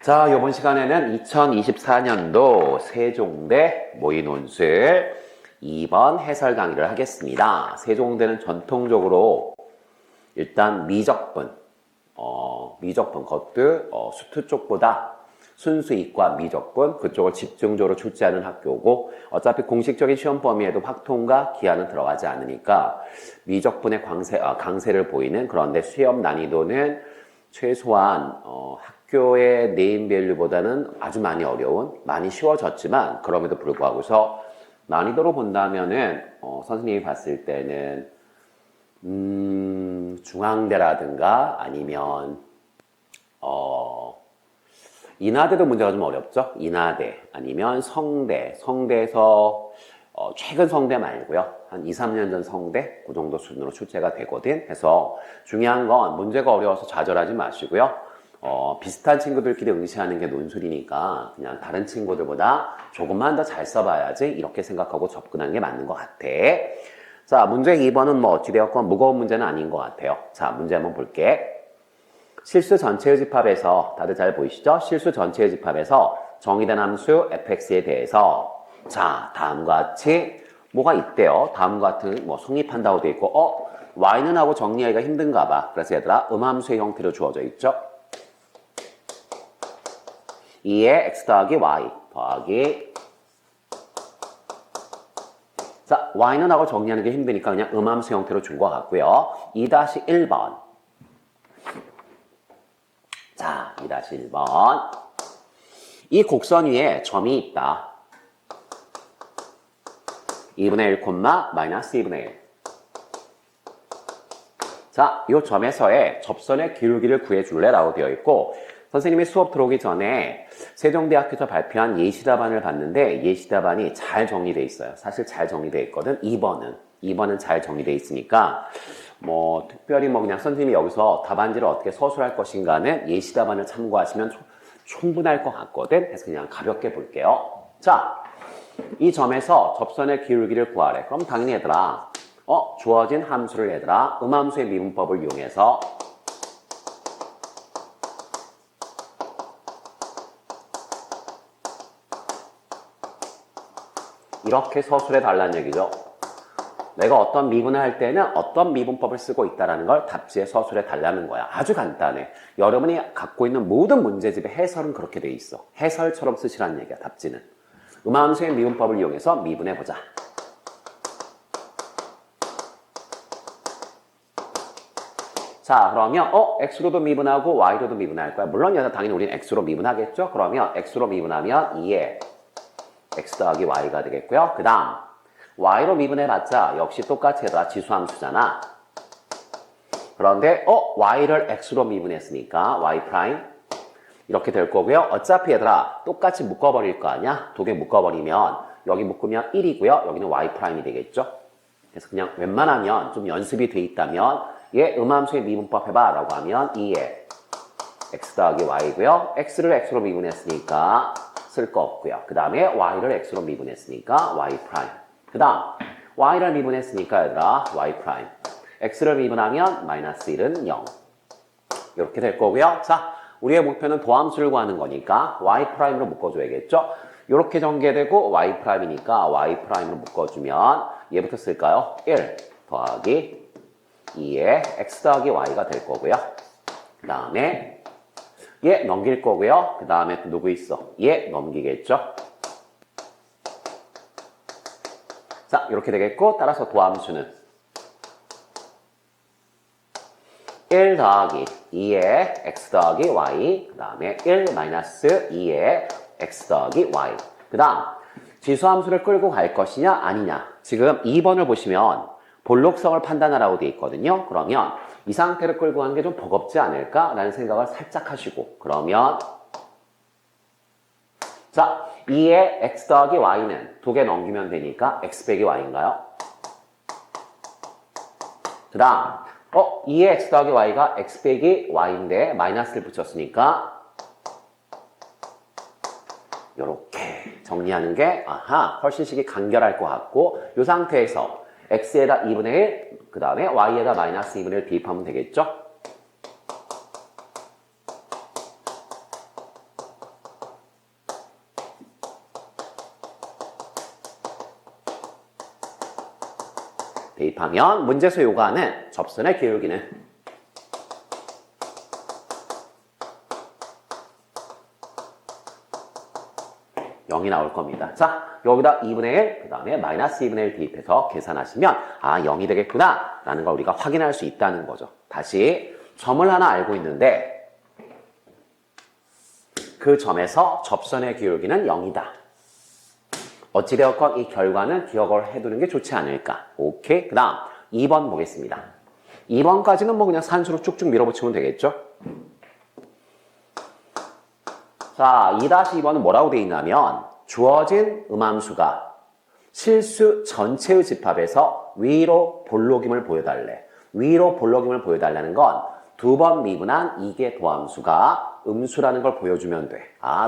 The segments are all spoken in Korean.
자, 이번 시간에는 2024년도 세종대 모의논술 2번 해설 강의를 하겠습니다. 세종대는 전통적으로 일단 미적분, 그것도 수투 쪽보다 순수 이과 미적분 그쪽을 집중적으로 출제하는 학교고, 어차피 공식적인 시험 범위에도 확통과 기하는 들어가지 않으니까 미적분의 강세를 보이는, 그런데 시험 난이도는 최소한 학교의 네임밸류보다는 아주 많이 어려운, 많이 쉬워졌지만 그럼에도 불구하고서 난이도로 본다면은 선생님이 봤을 때는 중앙대라든가 아니면 인하대도 문제가 좀 어렵죠. 인하대 아니면 성대에서 최근 성대 말고요, 한 2, 3년 전 성대 그 정도 수준으로 출제가 되거든. 해서 중요한 건 문제가 어려워서 좌절하지 마시고요. 비슷한 친구들끼리 응시하는 게 논술이니까 그냥 다른 친구들보다 조금만 더 잘 써봐야지 이렇게 생각하고 접근하는 게 맞는 것 같아. 자, 문제 2번은 뭐 어찌되었건 무거운 문제는 아닌 것 같아요. 자, 문제 한번 볼게. 실수 전체의 집합에서, 다들 잘 보이시죠? 실수 전체의 집합에서 정의된 함수 fx에 대해서, 자, 다음과 같이 뭐가 있대요. 다음과 같은 뭐 성립한다고 돼 있고, y는 하고 정리하기가 힘든가 봐. 그래서 얘들아, 음함수의 형태로 주어져 있죠. 2의 x 더하기 y 더하기, 자, y는 하고 정리하는 게 힘드니까 그냥 음함수 형태로 준 것 같고요. 2-1번. 자, 2-1번. 이 곡선 위에 점이 있다. 2분의 1, 마이너스 2분의 1. 자, 이 점에서의 접선의 기울기를 구해줄래? 라고 되어 있고, 선생님이 수업 들어오기 전에 세종대학교에서 발표한 예시답안을 봤는데 예시답안이 잘 정리되어 있어요. 사실 잘 정리되어 있거든. 2번은 잘 정리되어 있으니까 뭐 특별히 뭐 그냥 선생님이 여기서 답안지를 어떻게 서술할 것인가는 예시답안을 참고하시면 충분할 것 같거든. 그래서 그냥 가볍게 볼게요. 자, 이 점에서 접선의 기울기를 구하래. 그럼 당연히 얘들아, 주어진 함수를 얘들아 음함수의 미분법을 이용해서 이렇게 서술해 달라는 얘기죠. 내가 어떤 미분을 할 때는 어떤 미분법을 쓰고 있다는 걸 답지에 서술해 달라는 거야. 아주 간단해. 여러분이 갖고 있는 모든 문제집의 해설은 그렇게 돼 있어. 해설처럼 쓰시라는 얘기야, 답지는. 음함수의 미분법을 이용해서 미분해보자. 자, 그러면 x로도 미분하고 y로도 미분할 거야. 물론 여기서 당연히 우리는 x로 미분하겠죠. 그러면 x로 미분하면 2에 x 더하기 y가 되겠고요. 그 다음 y로 미분해봤자 역시 똑같이 얘들아 지수함수잖아. 그런데 y를 x로 미분했으니까 y 프라임 이렇게 될 거고요. 어차피 얘들아 똑같이 묶어버릴 거 아니야? 두 개 묶어버리면 여기 묶으면 1이고요. 여기는 y 프라임이 되겠죠. 그래서 그냥 웬만하면 좀 연습이 돼 있다면 얘 음함수의 미분법 해봐 라고 하면 2에 x 더하기 y고요. x를 x로 미분했으니까 쓸 거 없고요. 그 다음에 y를 x로 미분했으니까 y 프라임. 그 다음 y를 미분했으니까 얘들아 y 프라임. x를 미분하면 마이너스 1은 0. 이렇게 될 거고요. 자, 우리의 목표는 도함수를 구하는 거니까 y 프라임으로 묶어줘야겠죠. 이렇게 전개되고 y 프라임이니까 y 프라임으로 묶어주면 얘부터 쓸까요? 1 더하기 2의 x 더하기 y가 될 거고요. 그 다음에 얘 넘길 거고요. 그 다음에 또 누구 있어? 얘 넘기겠죠. 자, 이렇게 되겠고, 따라서 도함수는 1 더하기 2의 x 더하기 y, 그 다음에 1 마이너스 2의 x 더하기 y. 그 다음 지수함수를 끌고 갈 것이냐 아니냐. 지금 2번을 보시면 볼록성을 판단하라고 되어 있거든요. 그러면 이 상태를 끌고 가는 게 좀 버겁지 않을까라는 생각을 살짝 하시고, 그러면 자, 2의 x 더하기 y는 두 개 넘기면 되니까 x 빼기 y인가요? 그 다음 2의 x 더하기 y가 x 빼기 y인데 마이너스를 붙였으니까 이렇게 정리하는 게 훨씬 식이 간결할 것 같고, 이 상태에서 x에다 2분의 1, 그 다음에 y에다 마이너스 2분의 1 대입하면 되겠죠? 대입하면 문제에서 요구하는 접선의 기울기는 0이 나올 겁니다. 자, 여기다 2분의 1, 그 다음에 마이너스 2분의 1 대입해서 계산하시면 0이 되겠구나 라는 걸 우리가 확인할 수 있다는 거죠. 다시 점을 하나 알고 있는데 그 점에서 접선의 기울기는 0이다. 어찌되었건 이 결과는 기억을 해두는 게 좋지 않을까. 오케이. 그 다음 2번 보겠습니다. 2번까지는 뭐 그냥 산수로 쭉쭉 밀어붙이면 되겠죠. 자, 2-2번은 뭐라고 되어 있냐면 주어진 음함수가 실수 전체의 집합에서 위로 볼록임을 보여달래. 위로 볼록임을 보여달라는 건 두 번 미분한 이계 도함수가 음수라는 걸 보여주면 돼.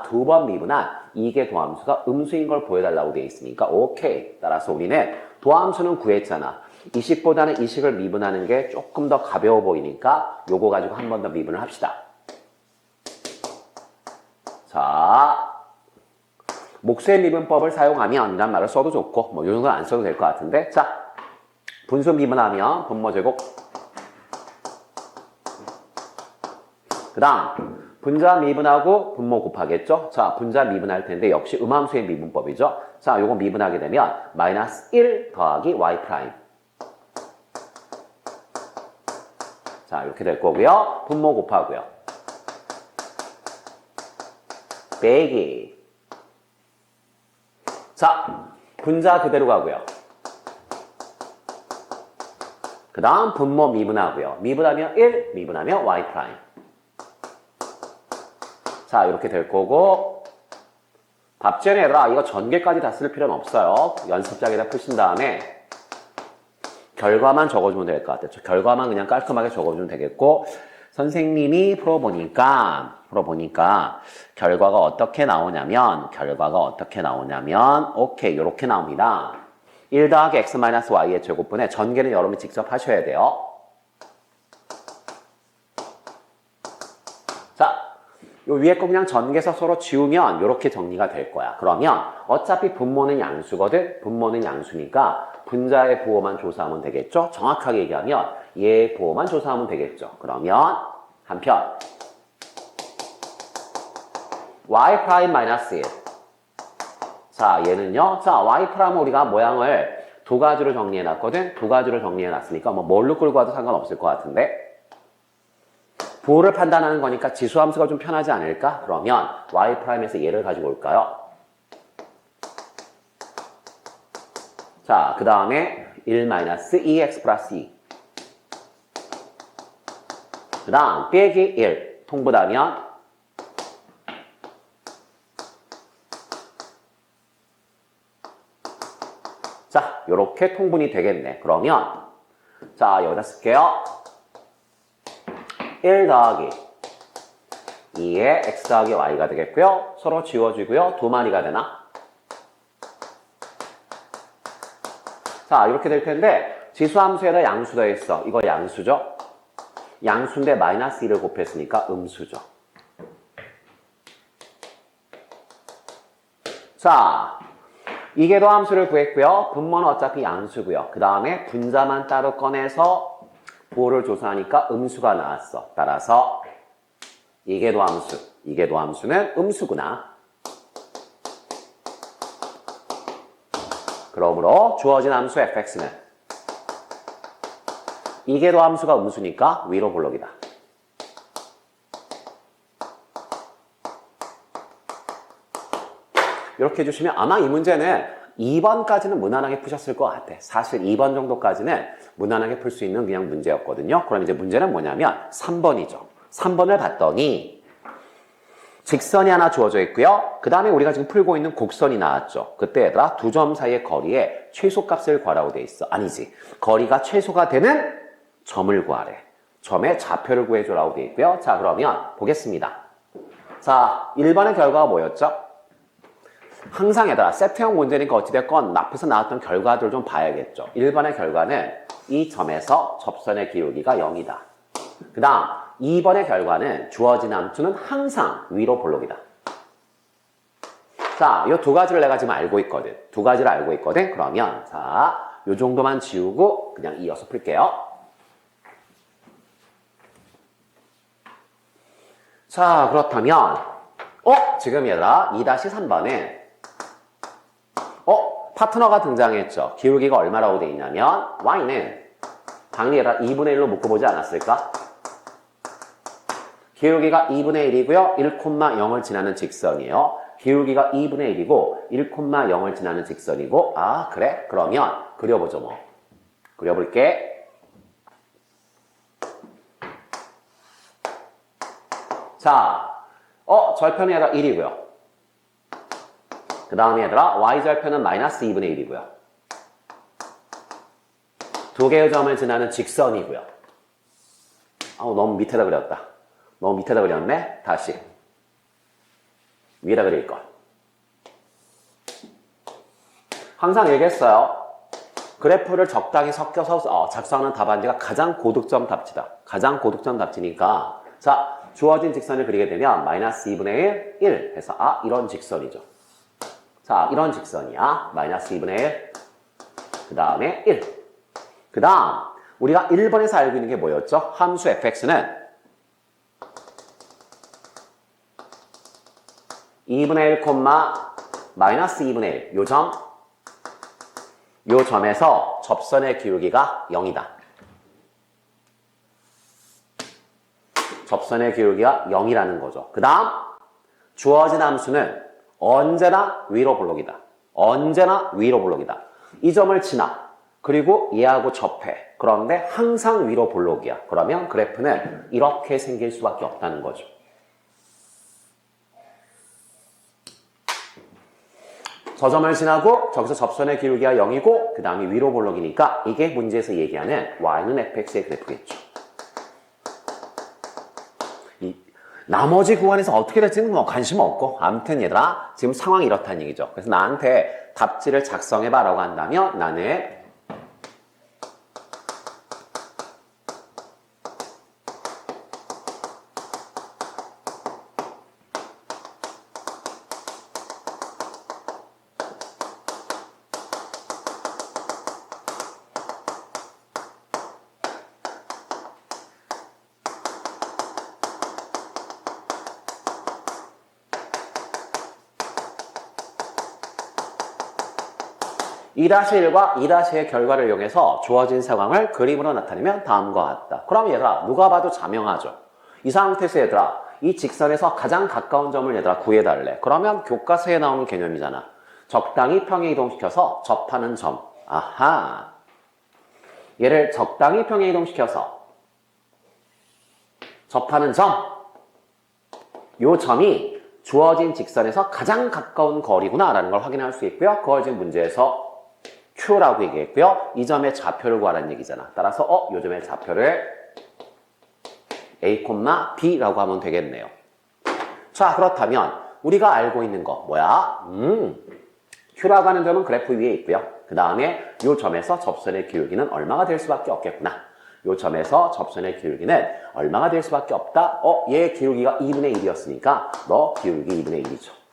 두 번 미분한 이계 도함수가 음수인 걸 보여달라고 되어 있으니까 오케이. 따라서 우리는 도함수는 구했잖아. 이식보다는 이식을 미분하는 게 조금 더 가벼워 보이니까 요거 가지고 한 번 더 미분을 합시다. 자, 목수의 미분법을 사용하면 이란 말을 써도 좋고 뭐 이 정도는 안 써도 될 것 같은데, 자, 분수 미분하면 분모제곱, 그 다음 분자 미분하고 분모 곱하겠죠. 자, 분자 미분할 텐데 역시 음함수의 미분법이죠. 자, 요거 미분하게 되면 마이너스 1 더하기 y 프라임. 자, 이렇게 될 거고요. 분모 곱하고요. 빼기. 자, 분자 그대로 가고요. 그 다음 분모 미분하고요. 미분하면 1, 미분하면 y 프라임. 자, 이렇게 될 거고, 답지연 얘들아, 이거 전개까지 다 쓸 필요는 없어요. 연습장에다 푸신 다음에 결과만 적어주면 될 것 같아요. 결과만 그냥 깔끔하게 적어주면 되겠고, 선생님이 풀어보니까 결과가 어떻게 나오냐면 오케이, 요렇게 나옵니다. 1 더하기 x 마이너스 y의 제곱분의 전개는 여러분이 직접 하셔야 돼요. 자, 요 위에 거 그냥 전개서 서로 지우면 요렇게 정리가 될 거야. 그러면 어차피 분모는 양수거든. 분모는 양수니까 분자의 부호만 조사하면 되겠죠. 정확하게 얘기하면 얘의 부호만 조사하면 되겠죠. 그러면 한편 y 프라임 마이너스 1. 자, 얘는요. 자, y 프라임 우리가 모양을 두 가지로 정리해 놨거든. 두 가지로 정리해 놨으니까 뭐 뭘로 끌고 와도 상관없을 것 같은데, 부호를 판단하는 거니까 지수함수가 좀 편하지 않을까? 그러면 y 프라임에서 얘를 가지고 올까요? 자, 그 다음에 1-2x 플러스 2. 그 다음 빼기 1 통분하면 자, 요렇게 통분이 되겠네. 그러면 자, 여기다 쓸게요. 1 더하기 2의 x 더하기 y가 되겠고요. 서로 지워지고요. 두 마리가 되나? 자, 이렇게 될 텐데 지수함수에다 양수 더했어. 이거 양수죠? 양수인데 마이너스 1을 곱했으니까 음수죠. 자, 이계도 함수를 구했고요. 분모는 어차피 양수고요. 그 다음에 분자만 따로 꺼내서 부호를 조사하니까 음수가 나왔어. 따라서 이계도 함수는 음수구나. 그러므로 주어진 함수 fx는 이계도 함수가 음수니까 위로 볼록이다. 이렇게 해주시면 아마 이 문제는 2번까지는 무난하게 푸셨을 것 같아. 사실 2번 정도까지는 무난하게 풀 수 있는 그냥 문제였거든요. 그럼 이제 문제는 뭐냐면 3번이죠. 3번을 봤더니 직선이 하나 주어져 있고요. 그 다음에 우리가 지금 풀고 있는 곡선이 나왔죠. 그때 얘들아 두 점 사이의 거리에 최소값을 구하라고 돼 있어. 아니지. 거리가 최소가 되는 점을 구하래. 점의 좌표를 구해줘라고 돼 있고요. 자, 그러면 보겠습니다. 자, 1번의 결과가 뭐였죠? 항상 얘들아 세트형 문제니까 어찌됐건 앞에서 나왔던 결과들 좀 봐야겠죠. 1번의 결과는 이 점에서 접선의 기울기가 0이다. 그 다음 2번의 결과는 주어진 함수는 항상 위로 볼록이다. 자, 이 두 가지를 내가 지금 알고 있거든. 두 가지를 알고 있거든. 그러면 자, 요 정도만 지우고 그냥 이어서 풀게요. 자, 그렇다면 지금 얘들아 2-3번에 파트너가 등장했죠. 기울기가 얼마라고 돼 있냐면 y는 당연히 얘들아 2분의 1로 묶어보지 않았을까? 기울기가 2분의 1이고요. 1,0을 지나는 직선이에요. 기울기가 2분의 1이고 1,0을 지나는 직선이고 아 그래? 그러면 그려보죠 뭐. 그려볼게. 자, 절편이 얘들아 1이고요. 그 다음에 얘들아 y절편은 마이너스 2분의 1이고요. 두 개의 점을 지나는 직선이고요. 너무 밑에다 그렸다. 너무 밑에다 그렸네. 다시 위에다 그릴걸. 항상 얘기했어요. 그래프를 적당히 섞여서 작성하는 답안지가 가장 고득점 답지다. 가장 고득점 답지니까 자 주어진 직선을 그리게 되면 마이너스 2분의 1 해서 이런 직선이죠. 자 이런 직선이야. 마이너스 2분의 1 그 다음에 1 그 다음 우리가 1번에서 알고 있는 게 뭐였죠? 함수 fx는 2분의 1, 마이너스 2분의 1 요 점에서 접선의 기울기가 0이다. 접선의 기울기가 0이라는 거죠. 그 다음 주어진 함수는 언제나 위로 볼록이다. 언제나 위로 볼록이다. 이 점을 지나 그리고 얘하고 접해. 그런데 항상 위로 볼록이야. 그러면 그래프는 이렇게 생길 수밖에 없다는 거죠. 저 점을 지나고 저기서 접선의 기울기가 0이고 그 다음에 위로 볼록이니까 이게 문제에서 얘기하는 y는 fx의 그래프겠죠. 나머지 구간에서 어떻게 될지는 뭐 관심 없고 아무튼 얘들아 지금 상황이 이렇다는 얘기죠. 그래서 나한테 답지를 작성해봐 라고 한다면 나는 (2-1과 2-의 결과를 이용해서 주어진 상황을 그림으로 나타내면 다음과 같다. 그럼 얘들아 누가 봐도 자명하죠. 이 상태에서 얘들아 이 직선에서 가장 가까운 점을 얘들아 구해달래. 그러면 교과서에 나오는 개념이잖아. 적당히 평행 이동시켜서 접하는 점. 아하. 얘를 적당히 평행 이동시켜서 접하는 점. 요 점이 주어진 직선에서 가장 가까운 거리구나 라는 걸 확인할 수 있고요. 그걸 지금 문제에서 Q라고 얘기했고요. 이 점의 좌표를 구하라는 얘기잖아. 따라서 요 점의 좌표를 A, B라고 하면 되겠네요. 자 그렇다면 우리가 알고 있는 거 뭐야? Q라고 하는 점은 그래프 위에 있고요. 그 다음에 요 점에서 접선의 기울기는 얼마가 될 수밖에 없겠구나. 요 점에서 접선의 기울기는 얼마가 될 수밖에 없다. 얘 기울기가 2분의 1이었으니까 너 기울기 2분의 1이죠.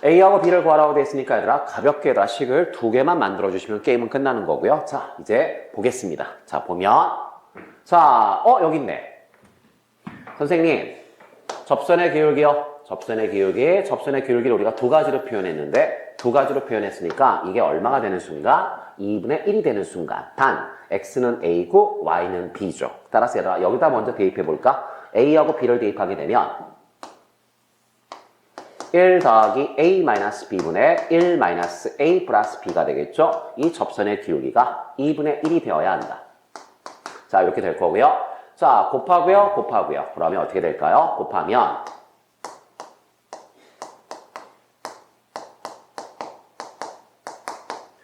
A하고 B를 구하라고 돼 있으니까 얘들아 가볍게 다 식을 2개만 만들어 주시면 게임은 끝나는 거고요. 자 이제 보겠습니다. 자 보면 자 여기 있네. 선생님 접선의 기울기요. 접선의 기울기를 우리가 2가지로 표현했는데 2가지로 표현했으니까 이게 얼마가 되는 순간 2분의 1이 되는 순간 단 x는 a고 y는 b죠. 따라서 얘들아 여기다 먼저 대입해 볼까? a하고 b를 대입하게 되면 1 더하기 a 마이너스 b분의 1 마이너스 a 플러스 b가 되겠죠? 이 접선의 기울기가 2분의 1이 되어야 한다. 자, 이렇게 될 거고요. 자, 곱하고요. 그러면 어떻게 될까요? 곱하면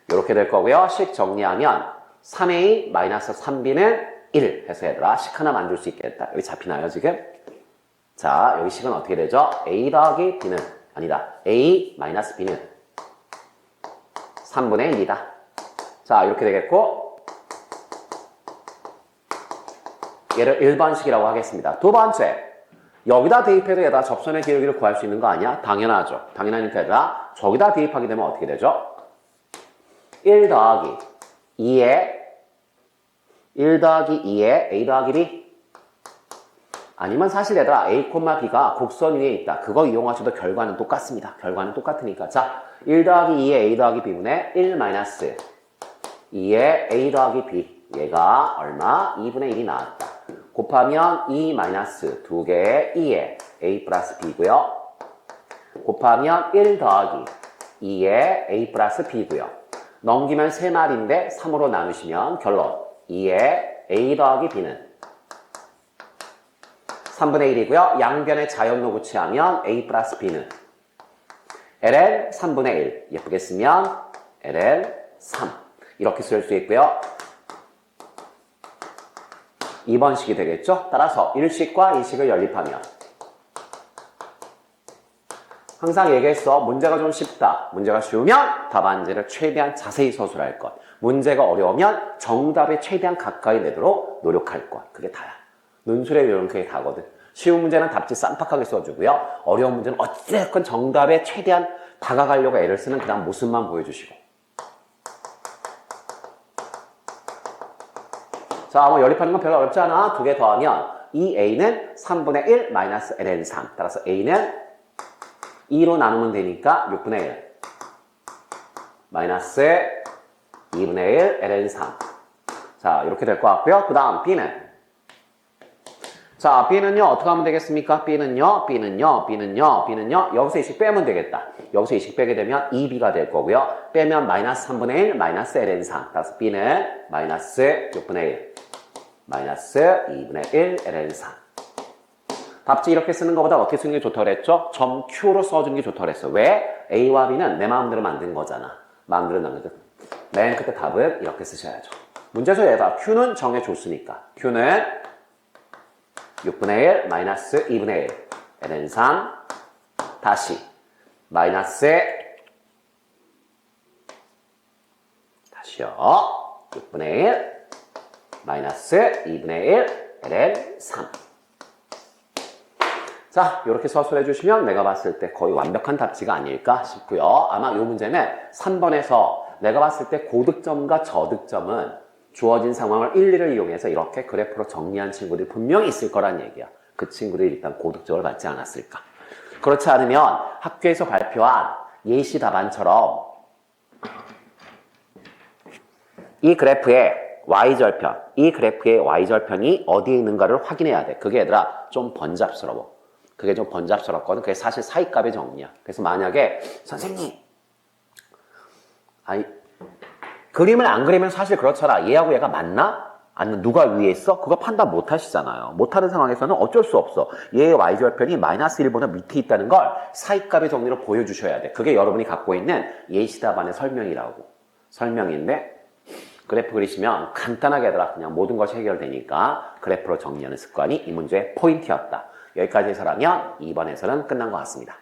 이렇게 될 거고요. 식 정리하면 3a 마이너스 3b는 1 해서 얘들아 식 하나 만들 수 있겠다. 여기 잡히나요 지금? 자, 여기 식은 어떻게 되죠? a 더하기 b는 아니다. a 마이너스 b는 3분의 1이다. 자, 이렇게 되겠고 얘를 1번식이라고 하겠습니다. 두 번째, 여기다 대입해도 얘들아 접선의 기울기를 구할 수 있는 거 아니야? 당연하죠. 당연하니까 얘들아 저기다 대입하게 되면 어떻게 되죠? 1 더하기 2에 1 더하기 2에 A 더하기 B. 아니면 사실 얘들아 A, B가 곡선 위에 있다. 그거 이용하셔도 결과는 똑같습니다. 결과는 똑같으니까. 자, 1 더하기 2에 A 더하기 B분의 1 마이너스 2에 A 더하기 B. 얘가 얼마? 2분의 1이 나왔다. 곱하면 2 마이너스 2개의 2에 A 플러스 B고요. 곱하면 1 더하기 2에 A 플러스 B고요. 넘기면 3마리인데 3으로 나누시면 결론 2에 A 더하기 B는 3분의 1이고요. 양변에 자연로 구치하면 A 플러스 B는 ln 3분의 1. 예쁘게 쓰면 ln 3. 이렇게 쓸 수 있고요. 2번식이 되겠죠? 따라서 1식과 2식을 연립하면 항상 얘기했어. 문제가 좀 쉽다. 문제가 쉬우면 답안지를 최대한 자세히 서술할 것. 문제가 어려우면 정답에 최대한 가까이 내도록 노력할 것. 그게 다야. 논술에 이런 게 다거든. 쉬운 문제는 답지 쌈박하게 써주고요. 어려운 문제는 어찌됐건 정답에 최대한 다가가려고 애를 쓰는 그런 모습만 보여주시고. 자, 뭐 연립하는 건 별로 어렵지 않아. 2개 더하면 2a는 3분의 1 마이너스 ln 3. 따라서 a는 2로 나누면 되니까 6분의 1 마이너스 2분의 1 ln 3. 자, 이렇게 될 것 같고요. 그 다음 b는 자, B는요, 어떻게 하면 되겠습니까? B는요, 여기서 2식 빼면 되겠다. 여기서 2식 빼게 되면 2B가 될 거고요. 빼면 마이너스 3분의 1, 마이너스 ln 3. 따라서 B는 마이너스 6분의 1, 마이너스 2분의 1 ln 3. 답지 이렇게 쓰는 것보다 어떻게 쓰는 게 좋다고 그랬죠? 점 Q로 써주는 게 좋다고 그랬어. 왜? A와 B는 내 마음대로 만든 거잖아. 마음대로 만든 거. 맨 끝에 답은 이렇게 쓰셔야죠. 문제에서 Q는 정해줬으니까. Q는 6분의 1 마이너스 2분의 1 ln 3 다시 마이너스 다시요 6분의 1 마이너스 2분의 1 ln 3. 자, 이렇게 서술해 주시면 내가 봤을 때 거의 완벽한 답지가 아닐까 싶고요. 아마 이 문제는 3번에서 내가 봤을 때 고득점과 저득점은 주어진 상황을 일일을 이용해서 이렇게 그래프로 정리한 친구들이 분명히 있을 거란 얘기야. 그 친구들이 일단 고득점을 받지 않았을까. 그렇지 않으면 학교에서 발표한 예시 답안처럼 이 그래프의 y절편, 이 그래프의 y절편이 어디에 있는가를 확인해야 돼. 그게 얘들아 좀 번잡스러워. 그게 좀 번잡스럽거든. 그게 사실 사이값의 정리야. 그래서 만약에 선생님 그림을 안 그리면 사실 그렇잖아. 얘하고 얘가 맞나? 아니면 누가 위에 있어? 그거 판단 못 하시잖아요. 못하는 상황에서는 어쩔 수 없어. 얘의 y절편이 마이너스 1보다 밑에 있다는 걸 사이값의 정리로 보여주셔야 돼. 그게 여러분이 갖고 있는 예시답안의 설명이라고. 설명인데 그래프 그리시면 간단하게 하더라. 그냥 모든 것이 해결되니까 그래프로 정리하는 습관이 이 문제의 포인트였다. 여기까지 해서라면 2번에서는 끝난 것 같습니다.